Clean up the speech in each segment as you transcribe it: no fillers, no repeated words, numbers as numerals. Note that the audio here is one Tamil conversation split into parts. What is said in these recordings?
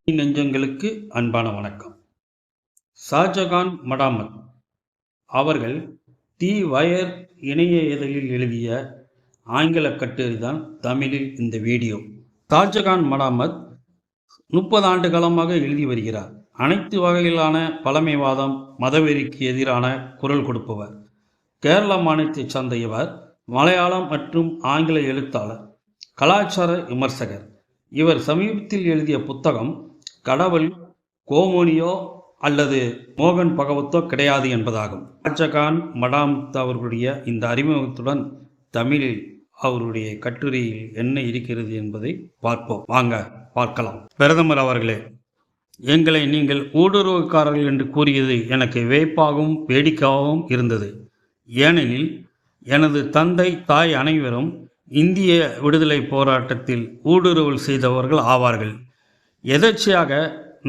நெஞ்சங்களுக்கு அன்பான வணக்கம். ஷாஜகான் மடாமத் அவர்கள் தி வயர் இணைய இதழில் எழுதிய ஆங்கில கட்டுரைதான் தமிழில் இந்த வீடியோ. ஷாஜகான் மடாமத் 30 ஆண்டு காலமாக எழுதி வருகிறார். அனைத்து வகையிலான பழமைவாதம், மதவெறிக்கு எதிரான குரல் கொடுப்பவர். கேரள மாநிலத்தைச் சார்ந்த இவர் மலையாளம் மற்றும் ஆங்கில எழுத்தாளர், கலாச்சார விமர்சகர். இவர் சமீபத்தில் எழுதிய புத்தகம் கடவுள் கோமோனியோ அல்லது மோகன் பகவத்தோ கிடையாது என்பதாகும். ஷாஜகான் மடாமத் அவர்களுடைய இந்த அறிமுகத்துடன் தமிழில் அவருடைய கட்டுரையில் என்ன இருக்கிறது என்பதை பார்ப்போம். வாங்க பார்க்கலாம். பிரதமர் அவர்களே, எங்களை நீங்கள் ஊடுருவக்காரர்கள் என்று கூறியது எனக்கு வியப்பாகவும் வேடிக்கையாகவும் இருந்தது. ஏனெனில் எனது தந்தை, தாய் அனைவரும் இந்திய விடுதலை போராட்டத்தில் ஊடுருவல் செய்தவர்கள் ஆவார்கள். எதர்ச்சியாக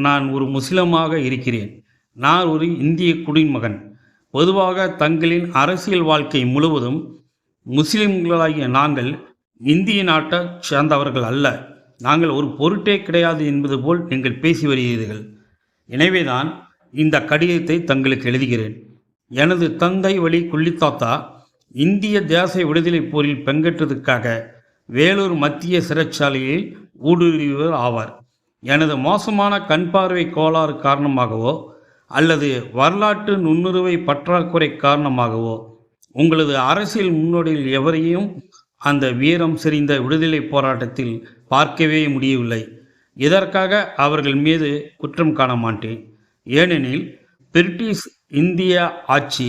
நான் ஒரு முஸ்லிமாக இருக்கிறேன். நான் ஒரு இந்திய குடிமகன். பொதுவாக தங்களின் அரசியல் வாழ்க்கை முழுவதும் முஸ்லிம்களாகிய நாங்கள் இந்திய நாட்டை சேர்ந்தவர்கள் அல்ல, நாங்கள் ஒரு பொருட்டே கிடையாது என்பது போல் நீங்கள் பேசி வருகிறீர்கள். எனவேதான் இந்த கடிதத்தை தங்களுக்கு எழுதுகிறேன். எனது தந்தை வழி குள்ளித்தாத்தா இந்திய தேச விடுதலை போரில் பங்கேற்றதற்காக வேலூர் மத்திய சிறைச்சாலையில் ஊடுருவியவர் ஆவார். எனது மோசமான கண் பார்வை கோளாறு காரணமாகவோ அல்லது வரலாற்று நுண்ணுரிமை பற்றாக்குறை காரணமாகவோ உங்களது அரசியல் முன்னோடியில் எவரையும் அந்த வீரம் செறிந்த விடுதலை போராட்டத்தில் பார்க்கவே முடியவில்லை. இதற்காக அவர்கள் மீது குற்றம் காண மாட்டேன். ஏனெனில் பிரிட்டிஷ் இந்திய ஆட்சி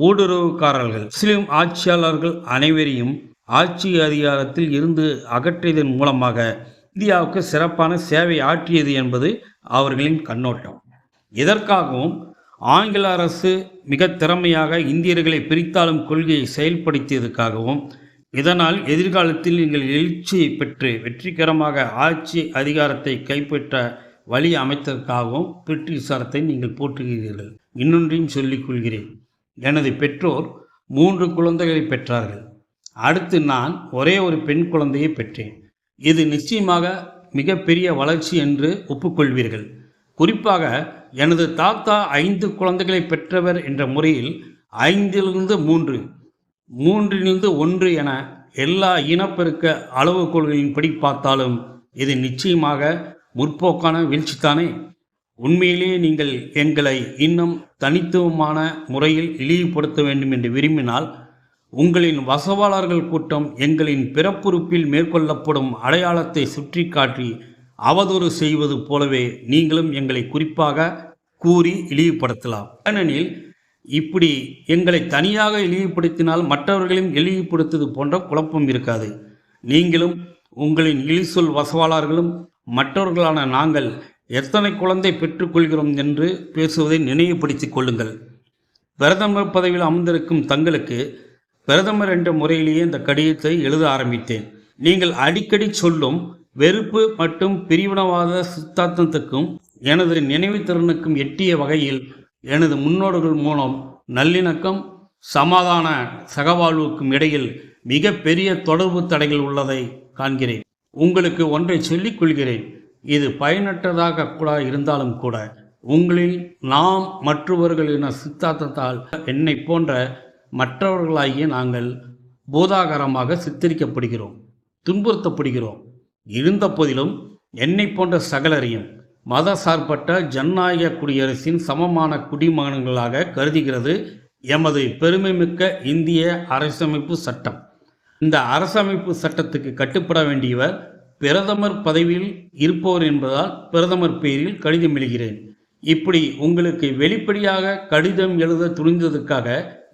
ஊடுருவுக்காரர்கள் முஸ்லிம் ஆட்சியாளர்கள் அனைவரையும் ஆட்சி அதிகாரத்தில் இருந்து அகற்றியதன் மூலமாக இந்தியாவுக்கு சிறப்பான சேவை ஆற்றியது என்பது அவர்களின் கண்ணோட்டம். இதற்காகவும் ஆங்கில அரசு மிக திறமையாக இந்தியர்களை பிரித்தாளும் கொள்கையை செயல்படுத்தியதற்காகவும் இதனால் எதிர்காலத்தில் நீங்கள் எழுச்சியை பெற்று வெற்றிகரமாக ஆட்சி அதிகாரத்தை கைப்பற்ற வழி அமைத்ததற்காகவும் பிரிட்டிஷ் அரசை நீங்கள் போற்றுகிறீர்கள். இன்னொன்றையும் சொல்லிக் கொள்கிறேன். எனது பெற்றோர் 3 குழந்தைகளை பெற்றார்கள். அடுத்து நான் ஒரே ஒரு பெண் குழந்தையை பெற்றேன். இது நிச்சயமாக மிகப்பெரிய வளர்ச்சி என்று ஒப்புக்கொள்வீர்கள். குறிப்பாக எனது தாத்தா 5 குழந்தைகளை பெற்றவர் என்ற முறையில் 5லிருந்து 3, 3லிருந்து 1 என எல்லா இனப்பெருக்க அளவுகோல்களின்படி பார்த்தாலும் இது நிச்சயமாக முற்போக்கான வீழ்ச்சித்தானே. உண்மையிலேயே நீங்கள் எங்களை இன்னும் தனித்துவமான முறையில் இழிவுபடுத்த வேண்டும் என்று விரும்பினால் உங்களின் வசவாளர்கள் கூட்டம் எங்களின் பிறப்புறுப்பில் மேற்கொள்ளப்படும் அடையாளத்தை சுற்றி காட்டி அவதூறு செய்வது போலவே நீங்களும் எங்களை குறிப்பாக கூறி இழிவுபடுத்தலாம். ஏனெனில் இப்படி எங்களை தனியாக இழிவுபடுத்தினால் மற்றவர்களையும் இழிவுபடுத்துவது போன்ற குழப்பம் இருக்காது. நீங்களும் உங்களின் இழிசொல் வசவாளர்களும் மற்றவர்களான நாங்கள் எத்தனை குழந்தை பெற்றுக்கொள்கிறோம் என்று பேசுவதை நினைவுபடுத்திக் கொள்ளுங்கள். பிரதமர் பதவியில் அமர்ந்திருக்கும் தங்களுக்கு பிரதமர் என்ற முறையிலேயே இந்த கடிதத்தை எழுத ஆரம்பித்தேன். நீங்கள் அடிக்கடி சொல்லும் வெறுப்பு மற்றும் பிரிவினவாத சித்தாந்தத்துக்கும் எனது நினைவு திறனுக்கும் எட்டிய வகையில் எனது முன்னோர்கள் மூலம் நல்லிணக்கம், சமாதான சகவாழ்வுக்கும் இடையில் மிக பெரிய தொடர்பு தடைகள் உள்ளதை காண்கிறேன். உங்களுக்கு ஒன்றை சொல்லிக் கொள்கிறேன். இது பயனற்றதாக கூட இருந்தாலும் கூட உங்களில் நாம் மற்றவர்களின் சித்தாந்தத்தால் என்னை போன்ற மற்றவர்களாகிய நாங்கள் பூதாகரமாக சித்தரிக்கப்படுகிறோம், துன்புறுத்தப்படுகிறோம். இருந்த போதிலும் என்னை போன்ற சகலரையும் மத சார்பற்ற ஜனநாயக குடியரசின் சமமான குடிமகன்களாக கருதுகிறது எமது பெருமைமிக்க இந்திய அரசமைப்பு சட்டம். இந்த அரசமைப்பு சட்டத்துக்கு கட்டுப்பட வேண்டியவர் பிரதமர் பதவியில் இருப்பவர் என்பதால் பிரதமர் பெயரில் கடிதம் எழுகிறேன். இப்படி உங்களுக்கு வெளிப்படையாக கடிதம் எழுத துணிந்ததற்காக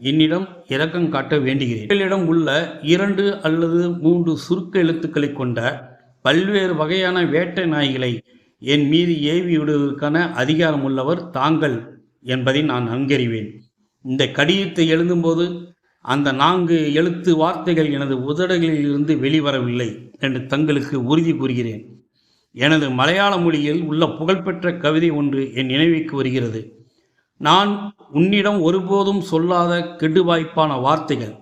என்னிடம் இரக்கம் காட்ட வேண்டுகிறேன். உங்களிடம் உள்ள 2 அல்லது 3 சுருக்க எழுத்துக்களை கொண்ட பல்வேறு வகையான வேட்டை நாய்களை என் மீது ஏவி விடுவதற்கான அதிகாரம் உள்ளவர் தாங்கள் என்பதை நான் நன்கறிவேன். இந்த கடிதத்தை எழுதும்போது அந்த 4 எழுத்து வார்த்தைகள் எனது உதடுகளில் இருந்து வெளிவரவில்லை என்று தங்களுக்கு உறுதி கூறுகிறேன். எனது மலையாள மொழியில் உள்ள புகழ்பெற்ற கவிதை ஒன்று என் நினைவுக்கு வருகிறது. நான் உன்னிடம் ஒருபோதும் சொல்லாத கெடுவாய்ப்பான வார்த்தைகள்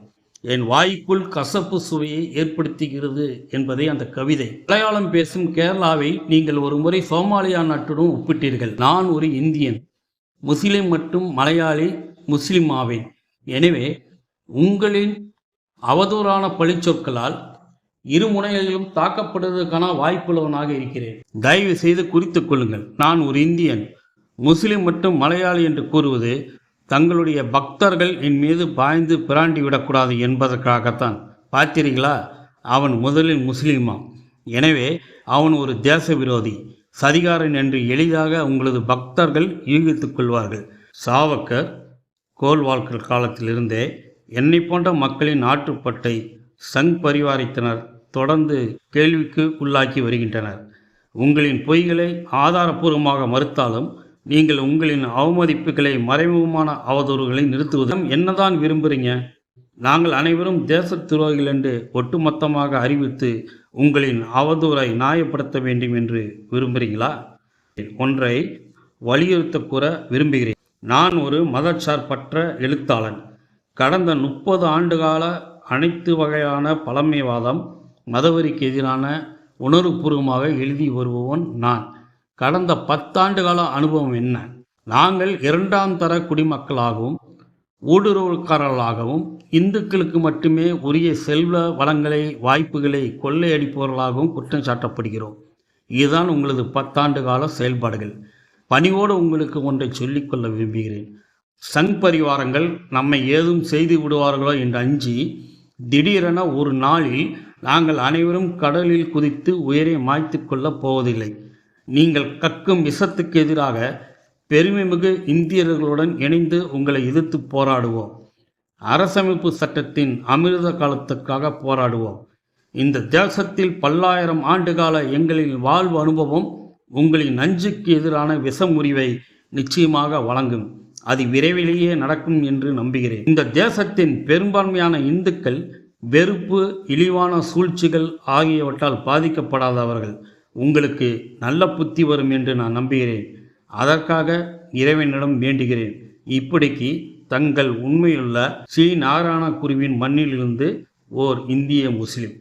என் வாய்க்குள் கசப்பு சுவையை ஏற்படுத்துகிறது என்பதை அந்த கவிதை. மலையாளம் பேசும் கேரளாவை நீங்கள் ஒரு முறை சோமாலியா நாட்டுடன் ஒப்பிட்டீர்கள். நான் ஒரு இந்தியன், முஸ்லிம் மற்றும் மலையாளி முஸ்லிம் ஆவேன். எனவே உங்களின் அவதூறான பழிச்சொற்களால் இரு முனைகளிலும் தாக்கப்படுவதற்கான வாய்ப்புள்ளவனாக இருக்கிறேன். தயவு செய்து குறித்துக் கொள்ளுங்கள். நான் ஒரு இந்தியன், முஸ்லிம் மற்றும் மலையாளி என்று கூறுவது தங்களுடைய பக்தர்கள் என் மீது பாய்ந்து பிராண்டி விடக்கூடாது என்பதற்காகத்தான். பார்த்தீர்களா, அவன் முதலில் முஸ்லீமாம். எனவே அவன் ஒரு தேச விரோதி, சதிகாரன் என்று எளிதாக உங்களது பக்தர்கள் யூகித்துக் கொள்வார்கள். சாவர்கர், கோல்வால்கர் காலத்திலிருந்தே என்னை போன்ற மக்களின் ஆற்றுப்பட்டை சங் பரிவாரத்தினர் தொடர்ந்து கேள்விக்கு உள்ளாக்கி வருகின்றனர். உங்களின் பொய்களை ஆதாரபூர்வமாக மறுத்தாலும் நீங்கள் உங்களின் அவமதிப்புகளை, மறைமுகமான அவதூறுகளை நிறுத்துவதும் என்னதான் விரும்புகிறீங்க? நாங்கள் அனைவரும் தேச துரோகிகள் என்று ஒட்டுமொத்தமாக அறிவித்து உங்களின் அவதூறை நியாயப்படுத்த வேண்டும் என்று விரும்புகிறீங்களா? ஒன்றை வலியுறுத்த கூற விரும்புகிறேன். நான் ஒரு மதச்சார்பற்ற எழுத்தாளன். கடந்த 30 ஆண்டுகால அனைத்து வகையான பழமைவாதம், மதவெறிக்கு எதிரான உணர்வுபூர்வமாக எழுதி வருபவன் நான். கடந்த 10 ஆண்டுகால அனுபவம் என்ன? நாங்கள் 2ஆம் தர குடிமக்களாகவும் ஊடுருவல்காரர்களாகவும் இந்துக்களுக்கு மட்டுமே உரிய செல்வ வளங்களை, வாய்ப்புகளை கொள்ளையடிப்பவர்களாகவும் குற்றம் சாட்டப்படுகிறோம். இதுதான் உங்களது 10 ஆண்டு கால செயல்பாடுகள். பணிவோடு உங்களுக்கு ஒன்றை சொல்லிக்கொள்ள விரும்புகிறேன். சங் பரிவாரங்கள் நம்மை ஏதும் செய்து விடுவார்களோ என்று அஞ்சி திடீரென ஒரு நாளில் நாங்கள் அனைவரும் கடலில் குதித்து உயிரை மாய்த்து கொள்ளப் போவதில்லை. நீங்கள் கக்கும் விஷத்துக்கு எதிராக பெருமைமிகு இந்தியர்களுடன் இணைந்து உங்களை எதிர்த்து போராடுவோம். அரசமைப்பு சட்டத்தின் அமிர்த காலத்துக்காக போராடுவோம். இந்த தேசத்தில் 1000 ஆண்டுகால எங்களின் வாழ்வு அனுபவம் உங்களின் நஞ்சுக்கு எதிரான விஷமுறிவை நிச்சயமாக வழங்கும். அது விரைவிலேயே நடக்கும் என்று நம்புகிறேன். இந்த தேசத்தின் பெரும்பான்மையான இந்துக்கள் வெறுப்பு, இழிவான சூழ்ச்சிகள் ஆகியவற்றால் பாதிக்கப்படாதவர்கள். உங்களுக்கு நல்ல புத்தி வரும் என்று நான் நம்புகிறேன். அதற்காக இறைவனிடம் வேண்டுகிறேன். இப்படிக்கு தங்கள் உண்மையுள்ள ஸ்ரீ நாராயண குருவின் மண்ணிலிருந்து ஓர் இந்திய முஸ்லிம்.